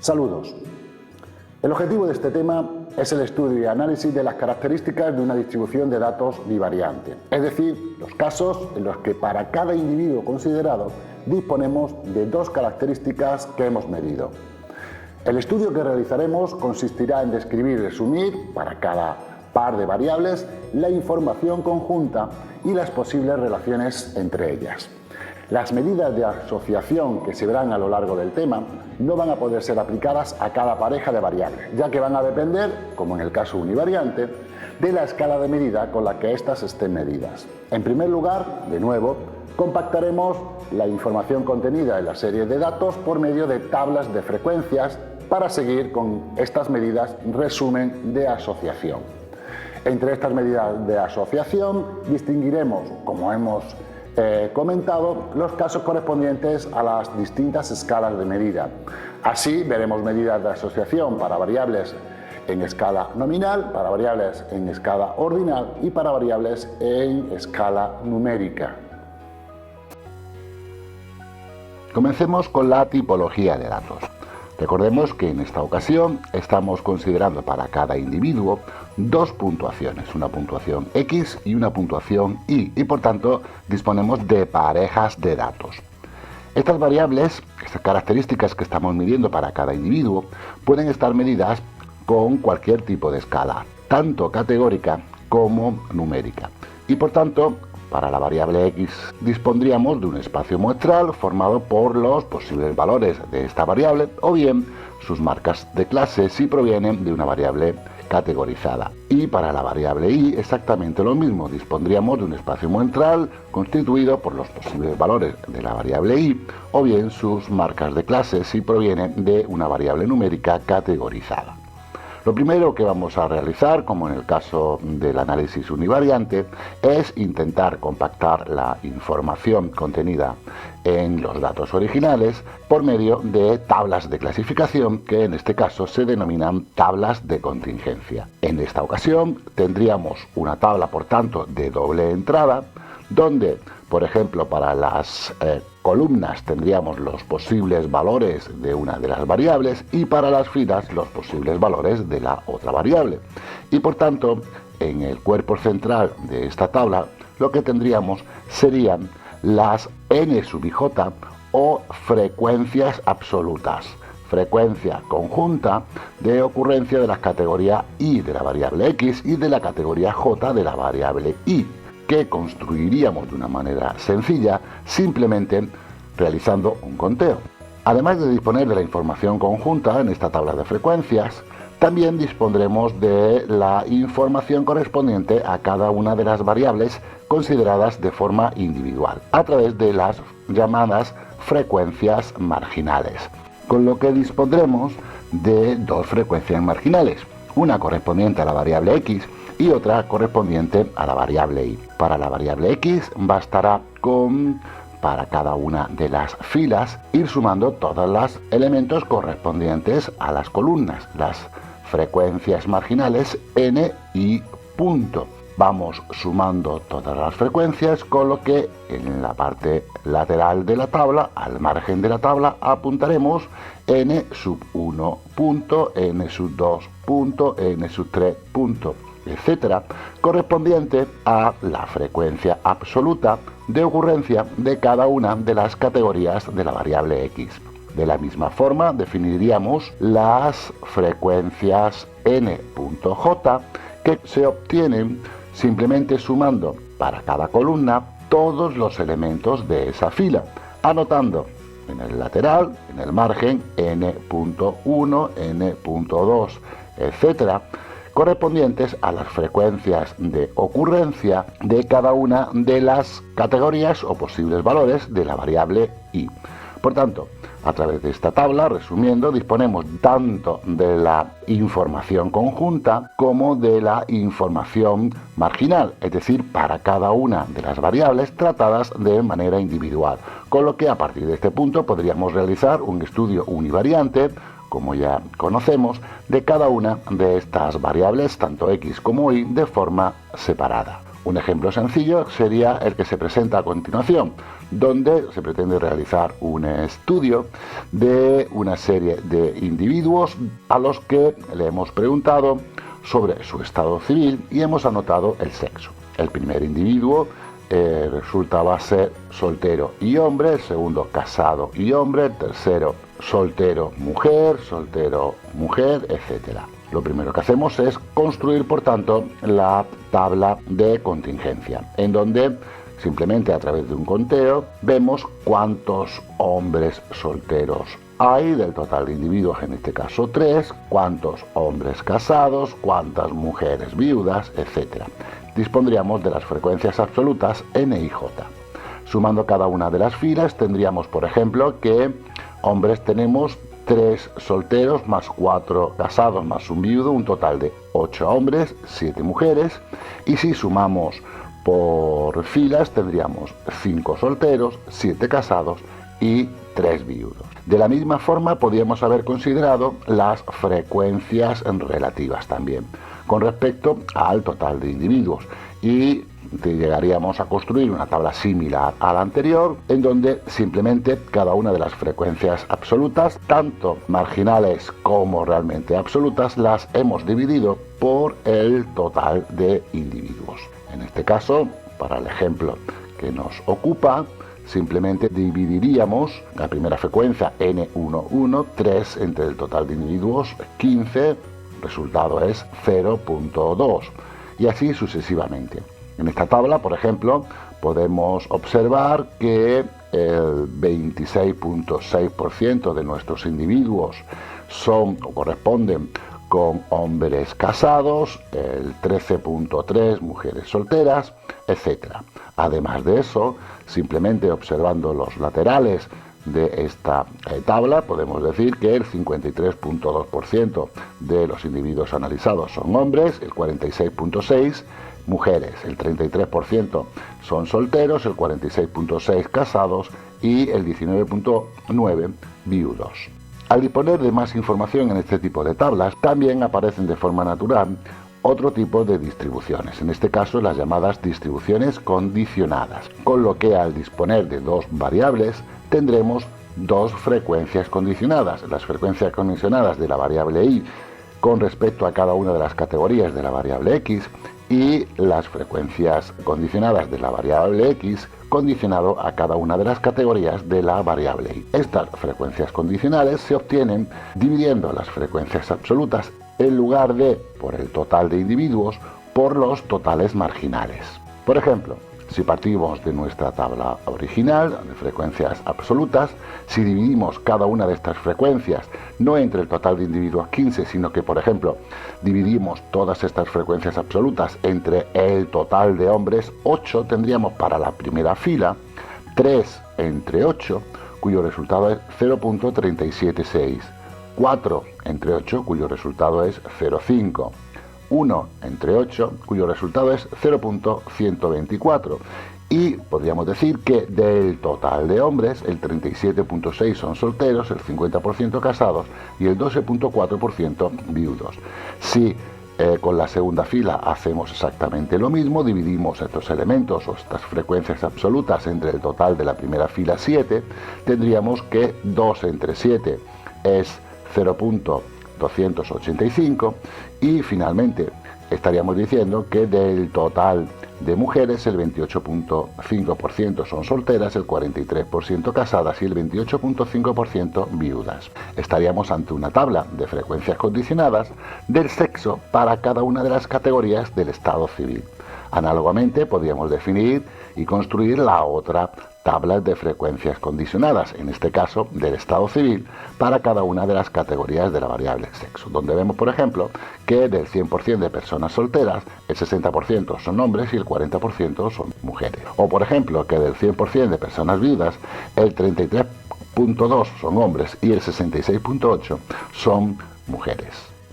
Saludos. El objetivo de este tema es el estudio y análisis de las características de una distribución de datos bivariante, es decir, los casos en los que para cada individuo considerado disponemos de dos características que hemos medido. El estudio que realizaremos consistirá en describir y resumir, para cada par de variables, la información conjunta y las posibles relaciones entre ellas. Las medidas de asociación que se verán a lo largo del tema no van a poder ser aplicadas a cada pareja de variables, ya que van a depender, como en el caso univariante, de la escala de medida con la que éstas estén medidas. En primer lugar, de nuevo, compactaremos la información contenida en la serie de datos por medio de tablas de frecuencias para seguir con estas medidas resumen de asociación. Entre estas medidas de asociación distinguiremos, como hemos comentado, los casos correspondientes a las distintas escalas de medida. Así veremos medidas de asociación para variables en escala nominal, para variables en escala ordinal y para variables en escala numérica. Comencemos con la tipología de datos. Recordemos que en esta ocasión estamos considerando para cada individuo dos puntuaciones, una puntuación X y una puntuación Y, y por tanto disponemos de parejas de datos. Estas variables, estas características que estamos midiendo para cada individuo, pueden estar medidas con cualquier tipo de escala, tanto categórica como numérica. Y por tanto, para la variable X dispondríamos de un espacio muestral formado por los posibles valores de esta variable o bien sus marcas de clase si provienen de una variable categorizada. Y para la variable Y exactamente lo mismo, dispondríamos de un espacio muestral constituido por los posibles valores de la variable Y o bien sus marcas de clase si provienen de una variable numérica categorizada. Lo primero que vamos a realizar, como en el caso del análisis univariante, es intentar compactar la información contenida en los datos originales por medio de tablas de clasificación que en este caso se denominan tablas de contingencia. En esta ocasión tendríamos una tabla, por tanto, de doble entrada, donde, por ejemplo, para las columnas tendríamos los posibles valores de una de las variables y para las filas los posibles valores de la otra variable. Y por tanto, en el cuerpo central de esta tabla lo que tendríamos serían las n sub ij o frecuencias absolutas, frecuencia conjunta de ocurrencia de la categoría I de la variable X y de la categoría J de la variable Y, que construiríamos de una manera sencilla simplemente realizando un conteo. Además de disponer de la información conjunta en esta tabla de frecuencias, también dispondremos de la información correspondiente a cada una de las variables consideradas de forma individual, a través de las llamadas frecuencias marginales, con lo que dispondremos de dos frecuencias marginales, una correspondiente a la variable X y otra correspondiente a la variable Y. Para la variable X bastará con, para cada una de las filas, ir sumando todos los elementos correspondientes a las columnas, las frecuencias marginales n y punto. Vamos sumando todas las frecuencias, con lo que en la parte lateral de la tabla, al margen de la tabla, apuntaremos n sub 1 punto, n sub 2 punto, n sub 3 punto, etcétera, correspondiente a la frecuencia absoluta de ocurrencia de cada una de las categorías de la variable X. De la misma forma definiríamos las frecuencias n.j, que se obtienen simplemente sumando para cada columna todos los elementos de esa fila, anotando en el lateral, en el margen, n.1, n.2, etcétera, correspondientes a las frecuencias de ocurrencia de cada una de las categorías o posibles valores de la variable Y. Por tanto, a través de esta tabla, resumiendo, disponemos tanto de la información conjunta como de la información marginal, es decir, para cada una de las variables tratadas de manera individual, con lo que a partir de este punto podríamos realizar un estudio univariante, como ya conocemos, de cada una de estas variables, tanto X como Y, de forma separada. Un ejemplo sencillo sería el que se presenta a continuación, donde se pretende realizar un estudio de una serie de individuos a los que le hemos preguntado sobre su estado civil y hemos anotado el sexo. El primer individuo resultaba ser soltero y hombre, el segundo casado y hombre, el tercero soltero mujer, etc. Lo primero que hacemos es construir, por tanto, la tabla de contingencia, en donde simplemente a través de un conteo vemos cuántos hombres solteros hay del total de individuos, en este caso 3, cuántos hombres casados, cuántas mujeres viudas, etc. Dispondríamos de las frecuencias absolutas N y J. Sumando cada una de las filas tendríamos, por ejemplo, que hombres tenemos 3 solteros más 4 casados más un viudo, un total de 8 hombres, 7 mujeres, y si sumamos por filas tendríamos 5 solteros, 7 casados y 3 viudos. De la misma forma podríamos haber considerado las frecuencias relativas también, con respecto al total de individuos, y llegaríamos a construir una tabla similar a la anterior, en donde simplemente cada una de las frecuencias absolutas, tanto marginales como realmente absolutas, las hemos dividido por el total de individuos. En este caso, para el ejemplo que nos ocupa, simplemente dividiríamos la primera frecuencia N11, 3 entre el total de individuos 15, resultado es 0.2, y así sucesivamente. En esta tabla, por ejemplo, podemos observar que el 26.6% de nuestros individuos son o corresponden con hombres casados, el 13.3% mujeres solteras, etc. Además de eso, simplemente observando los laterales de esta tabla, podemos decir que el 53.2% de los individuos analizados son hombres, el 46.6% mujeres, el 33% son solteros, el 46.6% casados y el 19.9% viudos. Al disponer de más información en este tipo de tablas, también aparecen de forma natural otro tipo de distribuciones, en este caso las llamadas distribuciones condicionadas, con lo que al disponer de dos variables tendremos dos frecuencias condicionadas, las frecuencias condicionadas de la variable y con respecto a cada una de las categorías de la variable x y las frecuencias condicionadas de la variable x condicionado a cada una de las categorías de la variable y. Estas frecuencias condicionales se obtienen dividiendo las frecuencias absolutas en lugar de por el total de individuos por los totales marginales. Por ejemplo, si partimos de nuestra tabla original de frecuencias absolutas, si dividimos cada una de estas frecuencias no entre el total de individuos 15, sino que, por ejemplo, dividimos todas estas frecuencias absolutas entre el total de hombres 8, tendríamos para la primera fila 3 entre 8, cuyo resultado es 0.376, 4 entre 8, cuyo resultado es 0.5, 1 entre 8, cuyo resultado es 0.124, y podríamos decir que del total de hombres, el 37.6% son solteros, el 50% casados y el 12.4% viudos. Si con la segunda fila hacemos exactamente lo mismo, dividimos estos elementos o estas frecuencias absolutas entre el total de la primera fila 7, tendríamos que 2 entre 7 es 0.285 y finalmente estaríamos diciendo que del total de mujeres el 28.5% son solteras, el 43% casadas y el 28.5% viudas. Estaríamos ante una tabla de frecuencias condicionadas del sexo para cada una de las categorías del estado civil. Análogamente podríamos definir y construir la otra tablas de frecuencias condicionadas, en este caso del estado civil, para cada una de las categorías de la variable sexo, donde vemos, por ejemplo, que del 100% de personas solteras, el 60% son hombres y el 40% son mujeres. O, por ejemplo, que del 100% de personas viudas, el 33.2% son hombres y el 66.8% son mujeres.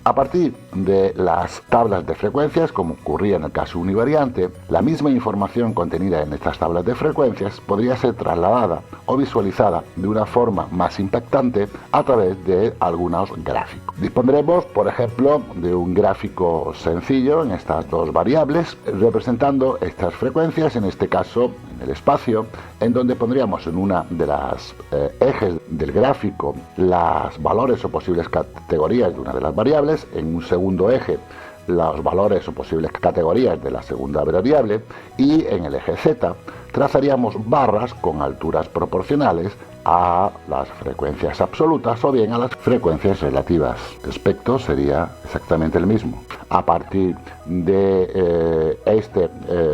A partir de las tablas de frecuencias, como ocurría en el caso univariante, la misma información contenida en estas tablas de frecuencias podría ser trasladada o visualizada de una forma más impactante a través de algunos gráficos. Dispondremos, por ejemplo, de un gráfico sencillo en estas dos variables, representando estas frecuencias, en este caso en el espacio, en donde pondríamos en una de las ejes del gráfico los valores o posibles categorías de una de las variables, en un segundo eje los valores o posibles categorías de la segunda variable, y en el eje Z trazaríamos barras con alturas proporcionales a las frecuencias absolutas o bien a las frecuencias relativas. El aspecto sería exactamente el mismo. A partir de este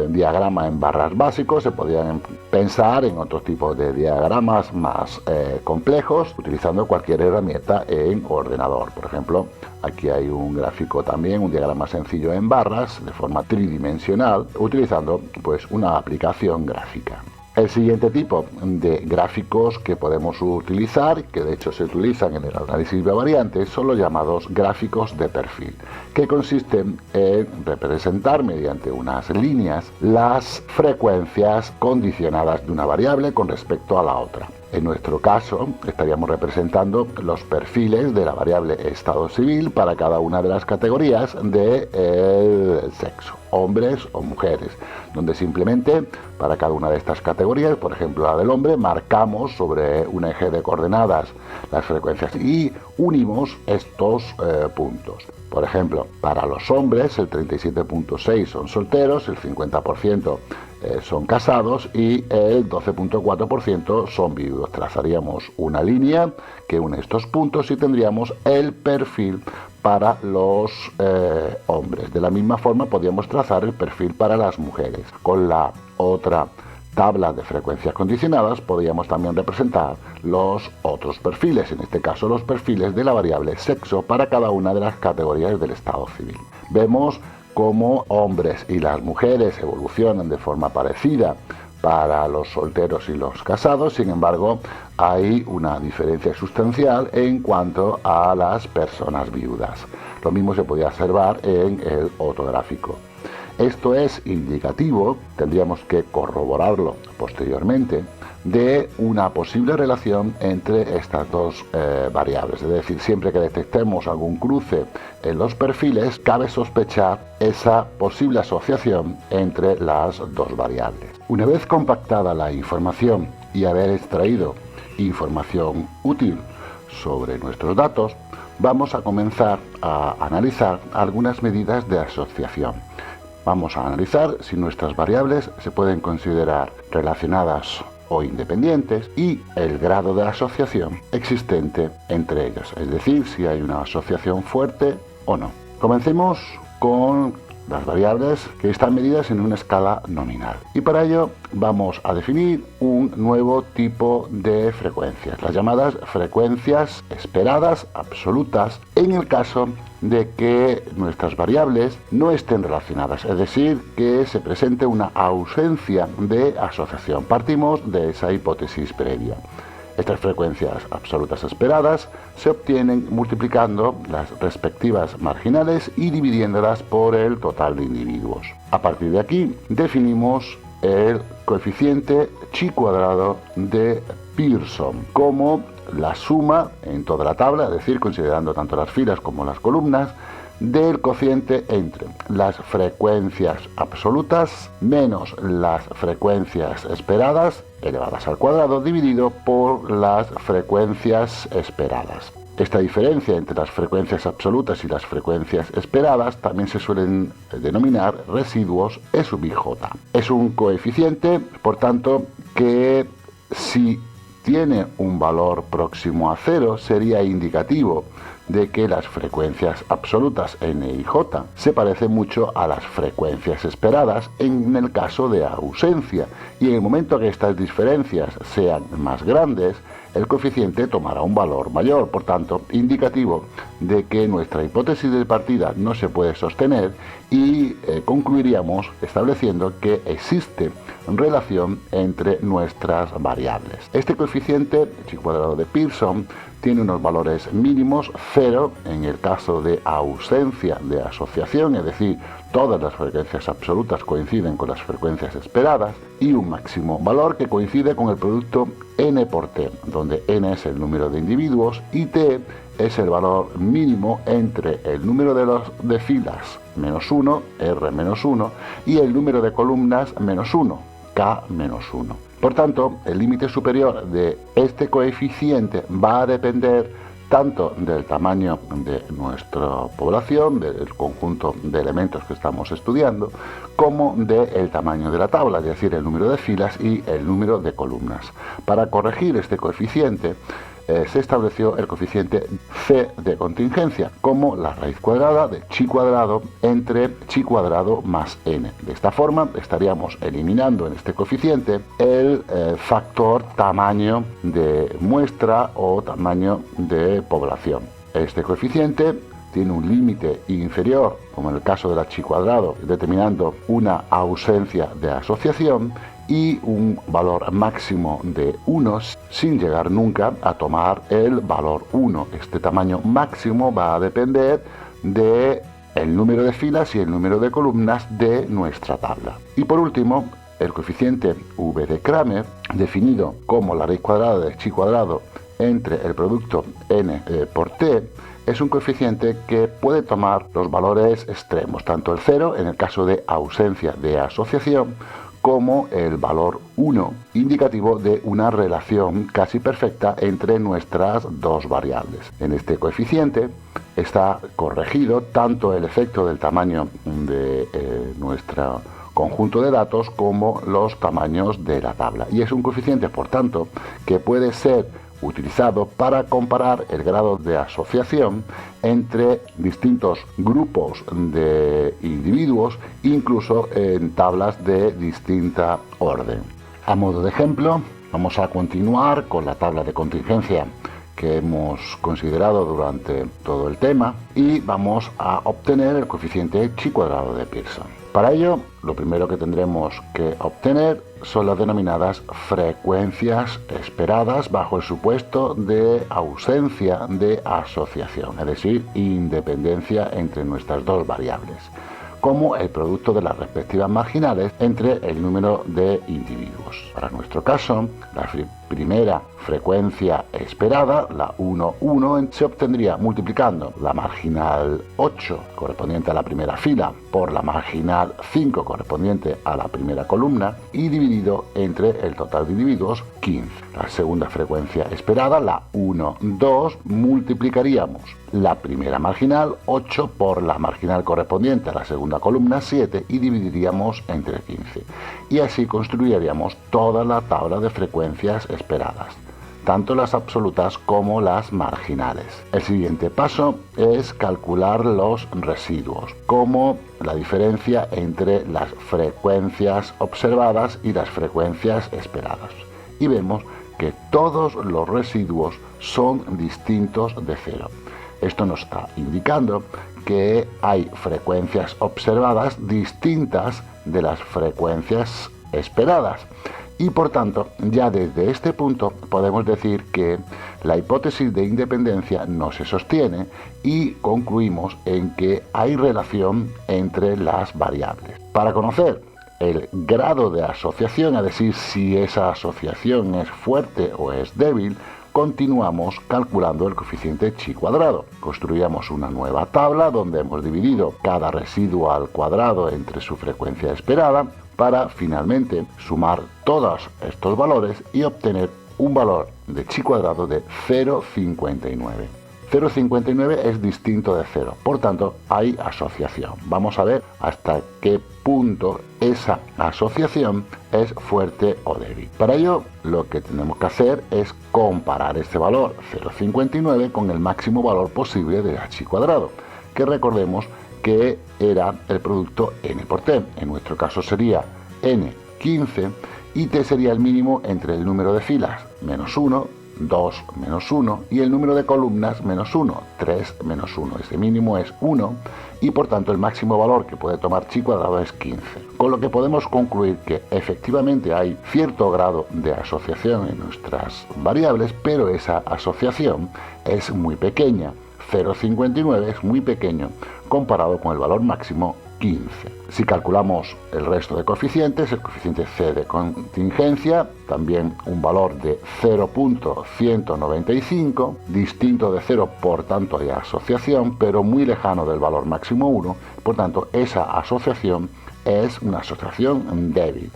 diagrama en barras básicos se podrían pensar en otros tipos de diagramas más complejos, utilizando cualquier herramienta en ordenador. Por ejemplo, aquí hay un gráfico también, un diagrama sencillo en barras de forma tridimensional, utilizando pues una aplicación gráfica. El siguiente tipo de gráficos que podemos utilizar, que de hecho se utilizan en el análisis de variantes, son los llamados gráficos de perfil, que consisten en representar mediante unas líneas las frecuencias condicionadas de una variable con respecto a la otra. En nuestro caso, estaríamos representando los perfiles de la variable estado civil para cada una de las categorías del sexo, hombres o mujeres, donde simplemente para cada una de estas categorías, por ejemplo la del hombre, marcamos sobre un eje de coordenadas las frecuencias y unimos estos puntos. Por ejemplo, para los hombres el 37.6 son solteros, el 50% son casados y el 12.4% son viudos. Trazaríamos una línea que une estos puntos y tendríamos el perfil para los hombres. De la misma forma podríamos trazar el perfil para las mujeres. Con la otra tabla de frecuencias condicionadas podríamos también representar los otros perfiles, en este caso los perfiles de la variable sexo para cada una de las categorías del estado civil. Vemos cómo hombres y las mujeres evolucionan de forma parecida para los solteros y los casados, sin embargo hay una diferencia sustancial en cuanto a las personas viudas. Lo mismo se podía observar en el otro gráfico. Esto es indicativo, tendríamos que corroborarlo posteriormente, de una posible relación entre estas dos variables. Es decir, siempre que detectemos algún cruce en los perfiles, cabe sospechar esa posible asociación entre las dos variables. Una vez compactada la información y haber extraído información útil sobre nuestros datos, vamos a comenzar a analizar algunas medidas de asociación. Vamos a analizar si nuestras variables se pueden considerar relacionadas o independientes y el grado de asociación existente entre ellos, es decir, si hay una asociación fuerte o no. Comencemos con las variables que están medidas en una escala nominal y para ello vamos a definir un nuevo tipo de frecuencias, las llamadas frecuencias esperadas absolutas en el caso de que nuestras variables no estén relacionadas, es decir, que se presente una ausencia de asociación. Partimos de esa hipótesis previa. Estas frecuencias absolutas esperadas se obtienen multiplicando las respectivas marginales y dividiéndolas por el total de individuos. A partir de aquí definimos el coeficiente chi cuadrado de Pearson como la suma en toda la tabla, es decir, considerando tanto las filas como las columnas, del cociente entre las frecuencias absolutas menos las frecuencias esperadas elevadas al cuadrado dividido por las frecuencias esperadas. Esta diferencia entre las frecuencias absolutas y las frecuencias esperadas también se suelen denominar residuos E sub ij. Es un coeficiente, por tanto, que si tiene un valor próximo a cero sería indicativo de que las frecuencias absolutas n y j se parecen mucho a las frecuencias esperadas en el caso de ausencia, y en el momento que estas diferencias sean más grandes, el coeficiente tomará un valor mayor, por tanto, indicativo de que nuestra hipótesis de partida no se puede sostener y concluiríamos estableciendo que existe relación entre nuestras variables. Este coeficiente chi cuadrado de Pearson tiene unos valores mínimos, 0 en el caso de ausencia de asociación, es decir, todas las frecuencias absolutas coinciden con las frecuencias esperadas, y un máximo valor que coincide con el producto n por t, donde n es el número de individuos y t es el valor mínimo entre el número de filas -1, r-1, y el número de columnas -1, k-1. Por tanto, el límite superior de este coeficiente va a depender tanto del tamaño de nuestra población, del conjunto de elementos que estamos estudiando, como del tamaño de la tabla, es decir, el número de filas y el número de columnas. Para corregir este coeficiente, se estableció el coeficiente c de contingencia como la raíz cuadrada de chi cuadrado entre chi cuadrado más n. De esta forma estaríamos eliminando en este coeficiente el factor tamaño de muestra o tamaño de población. Este coeficiente tiene un límite inferior, como en el caso de la chi cuadrado, determinando una ausencia de asociación, y un valor máximo de 1 sin llegar nunca a tomar el valor 1. Este tamaño máximo va a depender del número de filas y el número de columnas de nuestra tabla. Y por último, el coeficiente v de Cramer, definido como la raíz cuadrada de chi cuadrado entre el producto n por t, es un coeficiente que puede tomar los valores extremos, tanto el 0 en el caso de ausencia de asociación, como el valor 1, indicativo de una relación casi perfecta entre nuestras dos variables. En este coeficiente está corregido tanto el efecto del tamaño de nuestro conjunto de datos como los tamaños de la tabla. Y es un coeficiente, por tanto, que puede ser utilizado para comparar el grado de asociación entre distintos grupos de individuos, incluso en tablas de distinta orden. A modo de ejemplo, vamos a continuar con la tabla de contingencia que hemos considerado durante todo el tema y vamos a obtener el coeficiente chi cuadrado de Pearson. Para ello, lo primero que tendremos que obtener son las denominadas frecuencias esperadas bajo el supuesto de ausencia de asociación, es decir, independencia entre nuestras dos variables, como el producto de las respectivas marginales entre el número de individuos. Para nuestro caso, la primera frecuencia esperada, la 1, 1, se obtendría multiplicando la marginal 8 correspondiente a la primera fila por la marginal 5 correspondiente a la primera columna y dividido entre el total de individuos, 15. La segunda frecuencia esperada, la 1, 2, multiplicaríamos la primera marginal 8 por la marginal correspondiente a la segunda columna, 7, y dividiríamos entre 15. Y así construiríamos toda la tabla de frecuencias esperadas, tanto las absolutas como las marginales. El siguiente paso es calcular los residuos, como la diferencia entre las frecuencias observadas y las frecuencias esperadas. Y vemos que todos los residuos son distintos de 0. Esto nos está indicando que hay frecuencias observadas distintas de las frecuencias esperadas. Y por tanto, ya desde este punto podemos decir que la hipótesis de independencia no se sostiene y concluimos en que hay relación entre las variables. Para conocer el grado de asociación, es decir, si esa asociación es fuerte o es débil, continuamos calculando el coeficiente chi cuadrado. Construíamos una nueva tabla donde hemos dividido cada residuo al cuadrado entre su frecuencia esperada para finalmente sumar todos estos valores y obtener un valor de chi cuadrado de 0,59. 0,59 es distinto de 0, por tanto hay asociación. Vamos a ver hasta qué punto esa asociación es fuerte o débil. Para ello, lo que tenemos que hacer es comparar este valor 0,59 con el máximo valor posible de chi cuadrado, que recordemos que era el producto n por t. En nuestro caso sería n 15 y t sería el mínimo entre el número de filas -1, 2 menos 1, y el número de columnas menos 1, 3 menos 1. Este mínimo es 1 y por tanto el máximo valor que puede tomar chi cuadrado es 15. Con lo que podemos concluir que efectivamente hay cierto grado de asociación en nuestras variables, pero esa asociación es muy pequeña. 0,59 es muy pequeño comparado con el valor máximo 15. Si calculamos el resto de coeficientes, el coeficiente C de contingencia, también un valor de 0.195, distinto de 0, por tanto hay asociación, pero muy lejano del valor máximo 1, por tanto esa asociación es una asociación débil.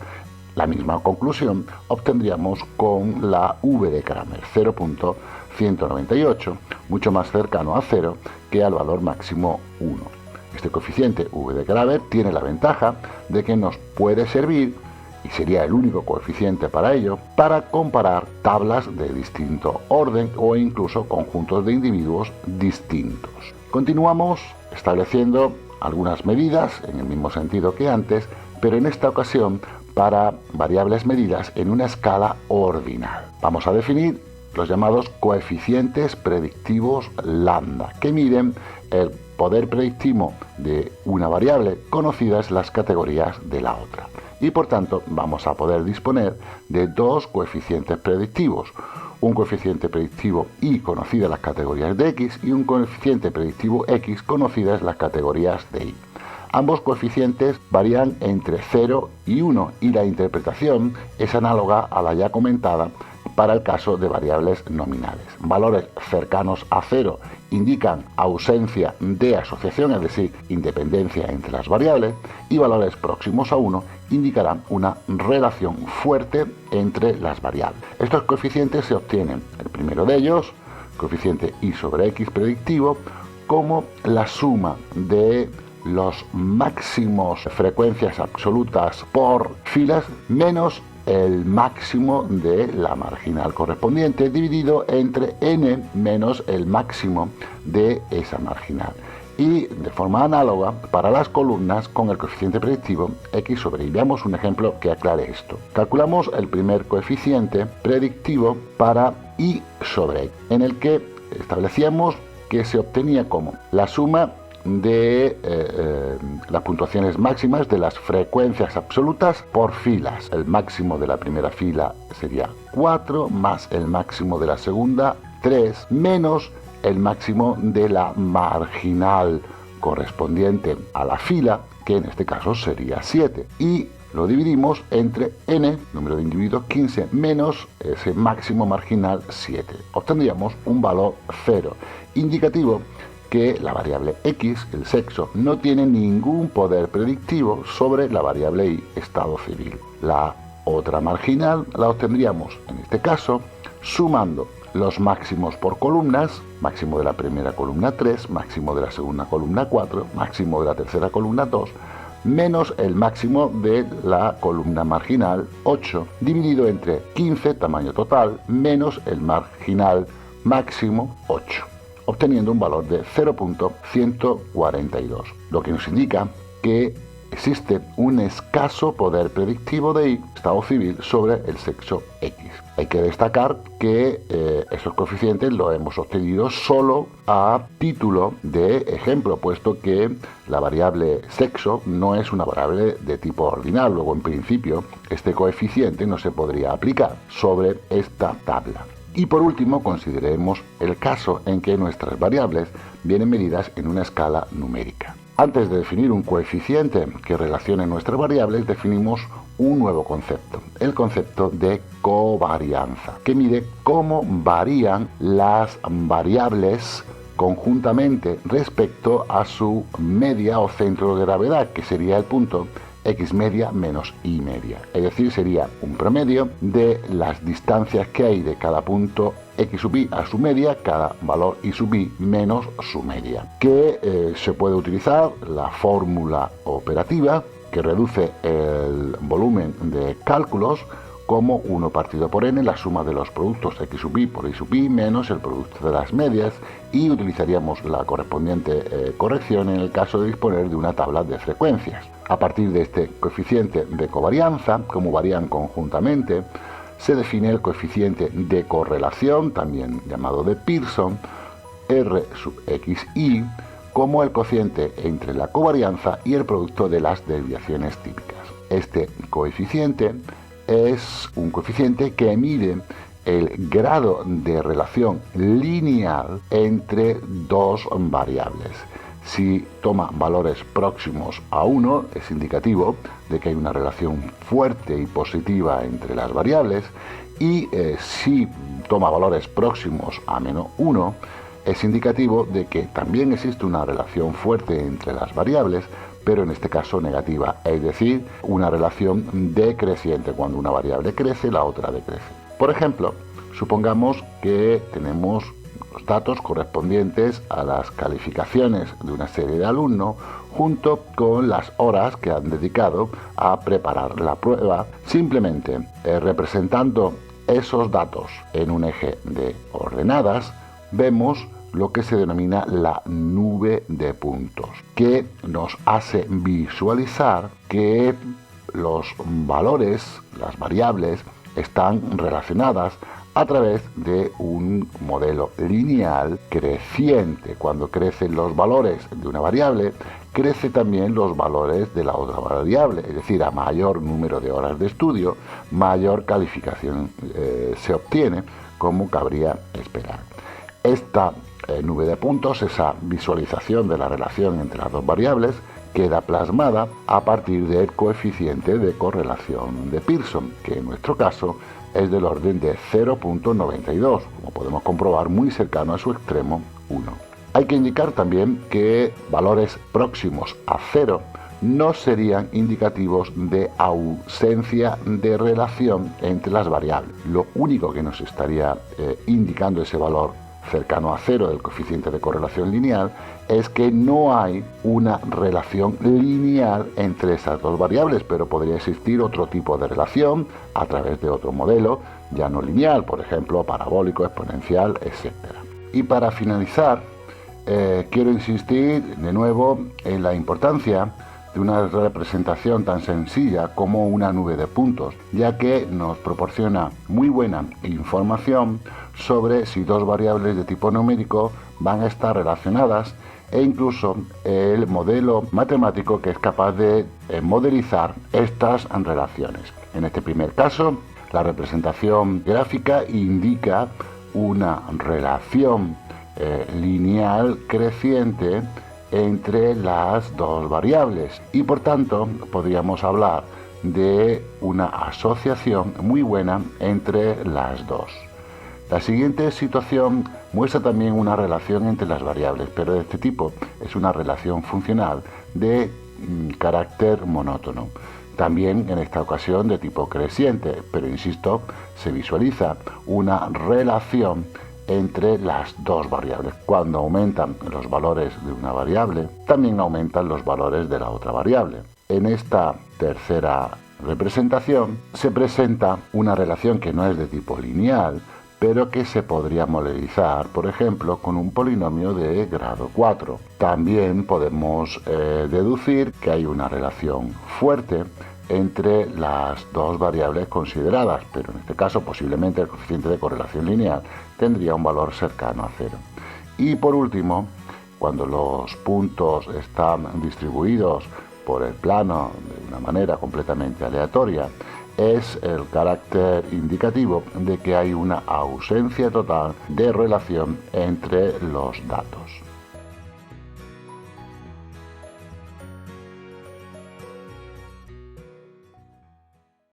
La misma conclusión obtendríamos con la V de Kramer, 0.198, mucho más cercano a 0 que al valor máximo 1. Este coeficiente V de Kramer tiene la ventaja de que nos puede servir, y sería el único coeficiente para ello, para comparar tablas de distinto orden o incluso conjuntos de individuos distintos. Continuamos estableciendo algunas medidas en el mismo sentido que antes, pero en esta ocasión para variables medidas en una escala ordinal. Vamos a definir los llamados coeficientes predictivos lambda, que miden el poder predictivo de una variable conocidas las categorías de la otra. Y por tanto vamos a poder disponer de dos coeficientes predictivos. Un coeficiente predictivo y conocidas las categorías de x, y un coeficiente predictivo x conocidas las categorías de y. Ambos coeficientes varían entre 0 y 1 y la interpretación es análoga a la ya comentada para el caso de variables nominales. Valores cercanos a 0 indican ausencia de asociación, es decir, independencia entre las variables, y valores próximos a 1 indicarán una relación fuerte entre las variables. Estos coeficientes se obtienen, el primero de ellos, coeficiente y sobre x predictivo, como la suma de los máximos frecuencias absolutas por filas menos el máximo de la marginal correspondiente dividido entre n menos el máximo de esa marginal. Y de forma análoga para las columnas con el coeficiente predictivo x sobre y. Veamos un ejemplo que aclare esto. Calculamos el primer coeficiente predictivo para y sobre x, en el que establecíamos que se obtenía como la suma de las puntuaciones máximas de las frecuencias absolutas por filas. El máximo de la primera fila sería 4, más el máximo de la segunda 3, menos el máximo de la marginal correspondiente a la fila, que en este caso sería 7. Y lo dividimos entre n, número de individuos 15, menos ese máximo marginal 7. Obtendríamos un valor 0, indicativo que la variable x, el sexo, no tiene ningún poder predictivo sobre la variable y, estado civil. La otra marginal la obtendríamos, en este caso, sumando los máximos por columnas, máximo de la primera columna 3, máximo de la segunda columna 4, máximo de la tercera columna 2, menos el máximo de la columna marginal 8, dividido entre 15, tamaño total, menos el marginal máximo 8. Obteniendo un valor de 0.142, lo que nos indica que existe un escaso poder predictivo de y, estado civil, sobre el sexo x. Hay que destacar que esos coeficientes los hemos obtenido solo a título de ejemplo, puesto que la variable sexo no es una variable de tipo ordinal. Luego, en principio, este coeficiente no se podría aplicar sobre esta tabla. Y por último, consideremos el caso en que nuestras variables vienen medidas en una escala numérica. Antes de definir un coeficiente que relacione nuestras variables, definimos un nuevo concepto, el concepto de covarianza, que mide cómo varían las variables conjuntamente respecto a su media o centro de gravedad, que sería el punto x media menos y media, es decir, sería un promedio de las distancias que hay de cada punto x sub y a su media, cada valor y sub y menos su media, que se puede utilizar la fórmula operativa que reduce el volumen de cálculos como 1 partido por n, la suma de los productos x sub y por y sub y menos el producto de las medias, y utilizaríamos la correspondiente corrección en el caso de disponer de una tabla de frecuencias. A partir de este coeficiente de covarianza, como varían conjuntamente, se define el coeficiente de correlación, también llamado de Pearson, R sub xi, como el cociente entre la covarianza y el producto de las desviaciones típicas. Este coeficiente es un coeficiente que mide el grado de relación lineal entre dos variables. Si toma valores próximos a 1, es indicativo de que hay una relación fuerte y positiva entre las variables, y si toma valores próximos a menos 1, es indicativo de que también existe una relación fuerte entre las variables, pero en este caso negativa, es decir, una relación decreciente. Cuando una variable crece, la otra decrece. Por ejemplo, supongamos que tenemos los datos correspondientes a las calificaciones de una serie de alumnos junto con las horas que han dedicado a preparar la prueba, simplemente representando esos datos en un eje de ordenadas. Vemos lo que se denomina la nube de puntos, que nos hace visualizar que los valores, las variables, están relacionadas a través de un modelo lineal creciente. Cuando crecen los valores de una variable, crece también los valores de la otra variable, es decir, a mayor número de horas de estudio, mayor calificación se obtiene, como cabría esperar. Esta nube de puntos, esa visualización de la relación entre las dos variables, queda plasmada a partir del coeficiente de correlación de Pearson, que en nuestro caso es del orden de 0.92, como podemos comprobar, muy cercano a su extremo 1. Hay que indicar también que valores próximos a 0 no serían indicativos de ausencia de relación entre las variables. Lo único que nos estaría indicando ese valor cercano a 0 del coeficiente de correlación lineal es que no hay una relación lineal entre esas dos variables, pero podría existir otro tipo de relación a través de otro modelo, ya no lineal, por ejemplo, parabólico, exponencial, etc. Y para finalizar, quiero insistir de nuevo en la importancia de una representación tan sencilla como una nube de puntos, ya que nos proporciona muy buena información sobre si dos variables de tipo numérico van a estar relacionadas, e incluso el modelo matemático que es capaz de modelizar estas relaciones. En este primer caso, la representación gráfica indica una relación lineal creciente entre las dos variables, y por tanto podríamos hablar de una asociación muy buena entre las dos. La siguiente situación muestra también una relación entre las variables, pero de este tipo es una relación funcional de carácter monótono. También en esta ocasión de tipo creciente, pero insisto, se visualiza una relación entre las dos variables. Cuando aumentan los valores de una variable, también aumentan los valores de la otra variable. En esta tercera representación se presenta una relación que no es de tipo lineal, pero que se podría modelizar, por ejemplo, con un polinomio de grado 4. También podemos deducir que hay una relación fuerte entre las dos variables consideradas, pero en este caso posiblemente el coeficiente de correlación lineal tendría un valor cercano a 0. Y por último, cuando los puntos están distribuidos por el plano de una manera completamente aleatoria, es el carácter indicativo de que hay una ausencia total de relación entre los datos.